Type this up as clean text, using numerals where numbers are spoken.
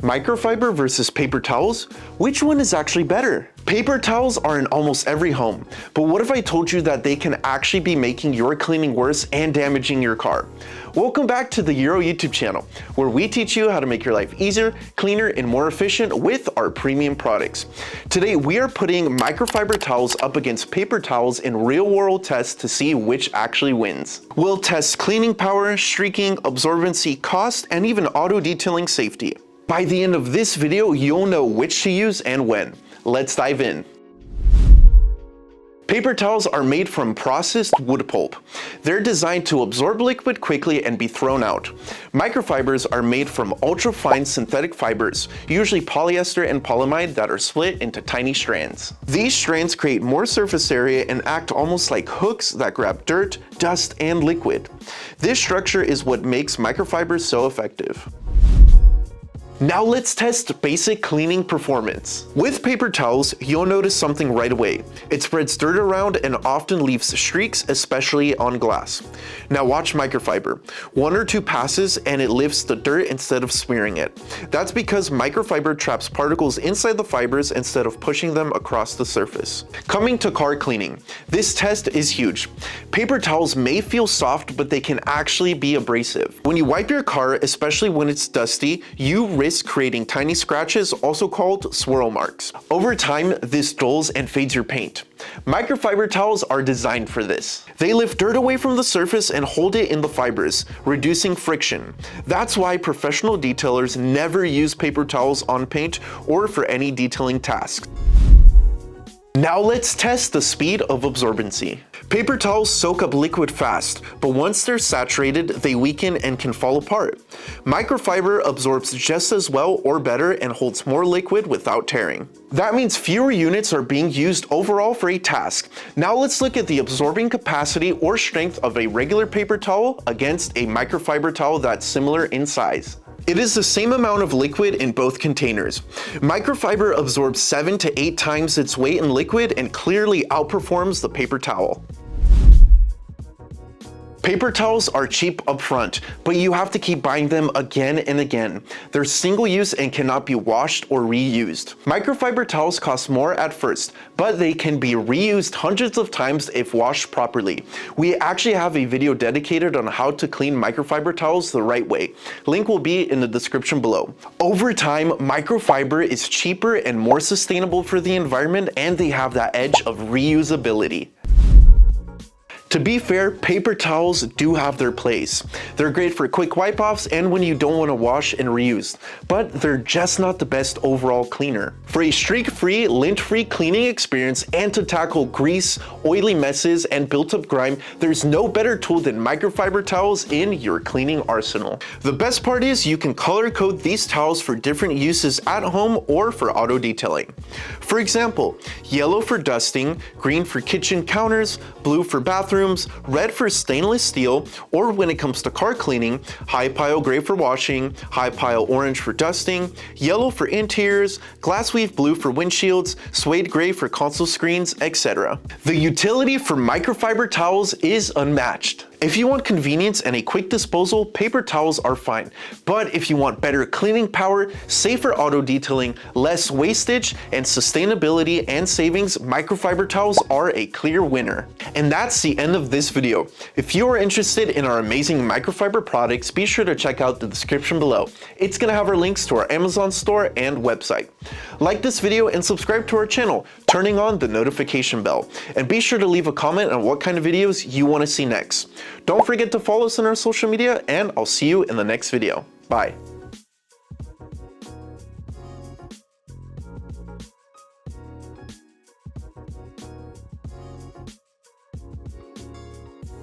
Microfiber versus paper towels? Which one is actually better? Paper towels are in almost every home, but what if I told you that they can actually be making your cleaning worse and damaging your car? Welcome back to the Euro YouTube channel, where we teach you how to make your life easier, cleaner, and more efficient with our premium products. Today, we are putting microfiber towels up against paper towels in real-world tests to see which actually wins. We'll test cleaning power, streaking, absorbency, cost, and even auto-detailing safety. By the end of this video, you'll know which to use and when. Let's dive in. Paper towels are made from processed wood pulp. They're designed to absorb liquid quickly and be thrown out. Microfibers are made from ultra-fine synthetic fibers, usually polyester and polyamide, that are split into tiny strands. These strands create more surface area and act almost like hooks that grab dirt, dust, and liquid. This structure is what makes microfibers so effective. Now let's test basic cleaning performance. With paper towels, you'll notice something right away. It spreads dirt around and often leaves streaks, especially on glass. Now watch microfiber. One or two passes and it lifts the dirt instead of smearing it. That's because microfiber traps particles inside the fibers instead of pushing them across the surface. Coming to car cleaning, this test is huge. Paper towels may feel soft, but they can actually be abrasive. When you wipe your car, especially when it's dusty, you risk creating tiny scratches, also called swirl marks. Over time, this dulls and fades your paint. Microfiber towels are designed for this. They lift dirt away from the surface and hold it in the fibers, reducing friction. That's why professional detailers never use paper towels on paint or for any detailing tasks. Now let's test the speed of absorbency. Paper towels soak up liquid fast, but once they're saturated, they weaken and can fall apart. Microfiber absorbs just as well or better and holds more liquid without tearing. That means fewer units are being used overall for a task. Now let's look at the absorbing capacity or strength of a regular paper towel against a microfiber towel that's similar in size. It is the same amount of liquid in both containers. Microfiber absorbs 7 to 8 times its weight in liquid and clearly outperforms the paper towel. Paper towels are cheap up front, but you have to keep buying them again and again. They're single use and cannot be washed or reused. Microfiber towels cost more at first, but they can be reused hundreds of times if washed properly. We actually have a video dedicated on how to clean microfiber towels the right way. Link will be in the description below. Over time, microfiber is cheaper and more sustainable for the environment, and they have that edge of reusability. To be fair, paper towels do have their place. They're great for quick wipe-offs and when you don't want to wash and reuse, but they're just not the best overall cleaner. For a streak-free, lint-free cleaning experience and to tackle grease, oily messes, and built-up grime, there's no better tool than microfiber towels in your cleaning arsenal. The best part is you can color code these towels for different uses at home or for auto detailing. For example, yellow for dusting, green for kitchen counters, blue for bathrooms, red for stainless steel, or when it comes to car cleaning, high pile gray for washing, high pile orange for dusting, yellow for interiors, glass weave blue for windshields, suede gray for console screens, etc. The utility for microfiber towels is unmatched. If you want convenience and a quick disposal, paper towels are fine. But if you want better cleaning power, safer auto detailing, less wastage, and sustainability and savings, microfiber towels are a clear winner. And that's the end of this video. If you are interested in our amazing microfiber products, be sure to check out the description below. It's gonna have our links to our Amazon store and website. Like this video and subscribe to our channel, turning on the notification bell. And be sure to leave a comment on what kind of videos you want to see next. Don't forget to follow us on our social media, and I'll see you in the next video. Bye.